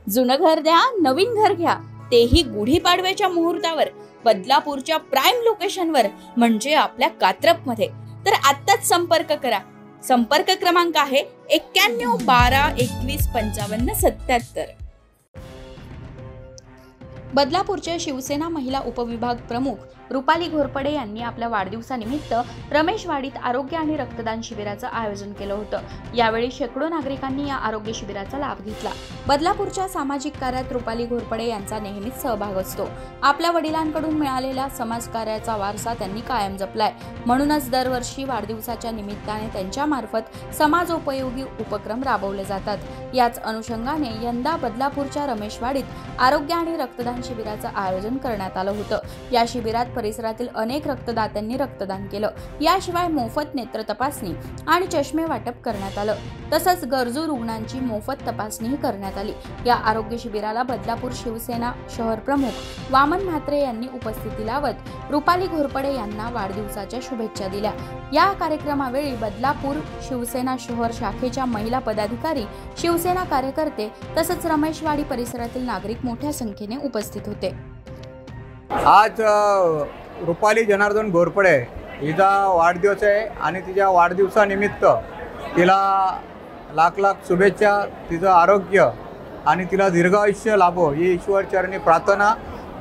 जुनं घर द्या, नवीन घर घ्या, तेही गुढीपाडव्याच्या मुहूर्तावर, बदलापूरच्या प्राइम लोकेशनवर, म्हणजे आपल्या कात्रप मध्ये. तर आत्ताच संपर्क करा. संपर्क क्रमांक आहे 91 12 21 55 77. बदलापूरच्या शिवसेना महिला उपविभाग प्रमुख रुपाली घोरपडे यांनी आपल्या वाढदिवसानिमित्त रमेशवाडीत आरोग्य आणि रक्तदान शिबिराचं आयोजन केलं होतं. यावेळी शेकडो नागरिकांनी या आरोग्य शिबिराचा लाभ घेतला. बदलापूरच्या सामाजिक कार्यात रुपाली घोरपडे यांचा नेहमीच सहभाग असतो. आपल्या वडिलांकडून मिळालेला समाजकार्याचा वारसा त्यांनी कायम जपलाय. म्हणूनच दरवर्षी वाढदिवसाच्या निमित्ताने त्यांच्यामार्फत समाजोपयोगी उपक्रम राबवले जातात. याच अनुषंगाने यंदा बदलापूरच्या रमेशवाडीत आरोग्य आणि रक्तदान शिबिराचं आयोजन करण्यात आलं होतं. या शिबिरात परिसरातील अनेक रक्तदात्यांनी रक्तदान केलं. याशिवाय मोफत नेत्र तपासणी आणि चष्मे वाटप करण्यात आलं. तसंच गरजू रुग्णांची मोफत तपासणीही करण्यात आली. या आरोग्य शिबिराला बदलापूर शिवसेना शहर प्रमुख वामन म्हात्रे यांनी उपस्थिती लावत रुपाली घोरपडे यांना वाढदिवसाच्या शुभेच्छा दिल्या. या कार्यक्रमावेळी बदलापूर शिवसेना शहर शाखेच्या महिला पदाधिकारी, शिवसेना कार्यकर्ते तसंच रमेशवाडी परिसरातील नागरिक मोठ्या संख्येने उपस्थित होते. आज रुपाली जनार्दन घोरपडे हिचा वाढदिवस आहे आणि तिच्या वाढदिवसानिमित्त तिला लाख लाख शुभेच्छा. तिचं आरोग्य आणि तिला दीर्घायुष्य लाभो ही ईश्वरचरणी प्रार्थना.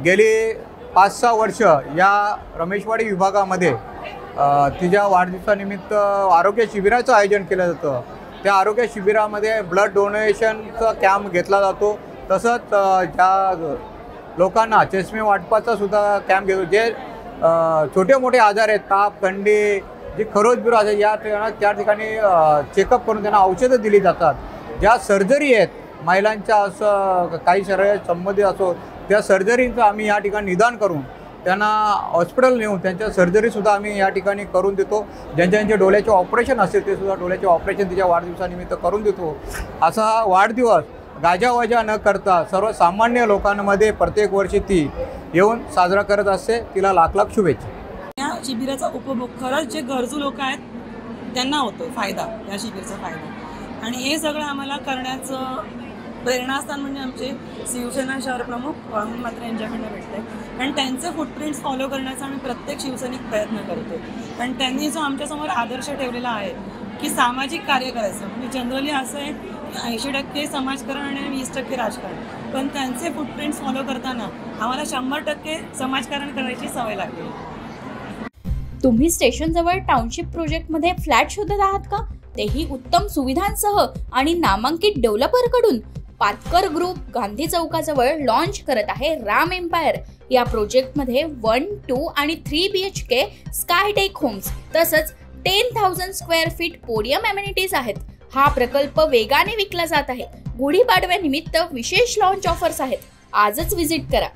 गेली 5-6 वर्ष या रमेशवाडी विभागामध्ये तिच्या वाढदिवसानिमित्त आरोग्य शिबिराचं आयोजन केलं जातं. त्या आरोग्य शिबिरामध्ये ब्लड डोनेशनचा कॅम्प घेतला जातो. तसंच ज्या लोकांना चष्मे वाटपाचा सुद्धा कॅम्प घेतो. जे छोटे मोठे आजार आहेत, ताप, थंडी, जी खरोच बिरो आहे, त्या ठिकाणी चेकअप करून त्यांना औषधं दिली जातात. ज्या सर्जरी आहेत महिलांच्या, असं काही शरीर संबंधित असो, त्या सर्जरींचं आम्ही या ठिकाणी निदान करून त्यांना हॉस्पिटल नेऊन त्यांच्या सर्जरीसुद्धा आम्ही या ठिकाणी करून देतो. ज्यांचे डोळ्याचे ऑपरेशन असेल ते सुद्धा डोळ्याचे ऑपरेशन तिच्या वाढदिवसानिमित्त करून देतो. असा हा वाढदिवस गाजावाजा न करता सर्वसामान्य लोकांमध्ये प्रत्येक वर्षी ती येऊन साजरा करत असते. तिला लाख लाख शुभेच्छा. या शिबिराचा उपभोग खरंच जे गरजू लोक आहेत त्यांना होतो फायदा, या शिबिराचा फायदा. आणि हे सगळं आम्हाला करण्याचं प्रेरणास्थान म्हणजे आमचे शिवसेना शहर प्रमुख वामन म्हात्रे यांच्याकडनं भेटते. कारण त्यांचे फुटप्रिंट्स फॉलो करण्याचा आम्ही प्रत्येक शिवसैनिक प्रयत्न करतो. कारण त्यांनी जो आमच्यासमोर आदर्श ठेवलेला आहे की सामाजिक कार्य करायचं. म्हणजे जनरली असं आहे की 80% समाजकारण आणि 20% राजकारण, पण त्यांचे फुटप्रिंट्स फॉलो करताना आम्हाला 100% समाजकारण करायची सवय लागली. तुम्ही स्टेशन जवळ टाउनशिप प्रोजेक्टमध्ये फ्लॅट शोधत आहात का? तेही उत्तम सुविधांसह आणि नामांकित डेव्हलपरकडून. पातकर ग्रुप गांधी चौकाजवळ लॉन्च करत आहे राम एम्पायर. या प्रोजेक्टमध्ये 1, 2 आणि 3 BHK स्कायटेक होम्स तसंच 10,000 स्क्वेअर फीट पोडियम एमिनिटीज आहेत. हा प्रकल्प वेगाने विकला जात आहे. गुढीपाडव्यानिमित्त विशेष लॉन्च ऑफर्स आहेत. आजच व्हिजिट करा.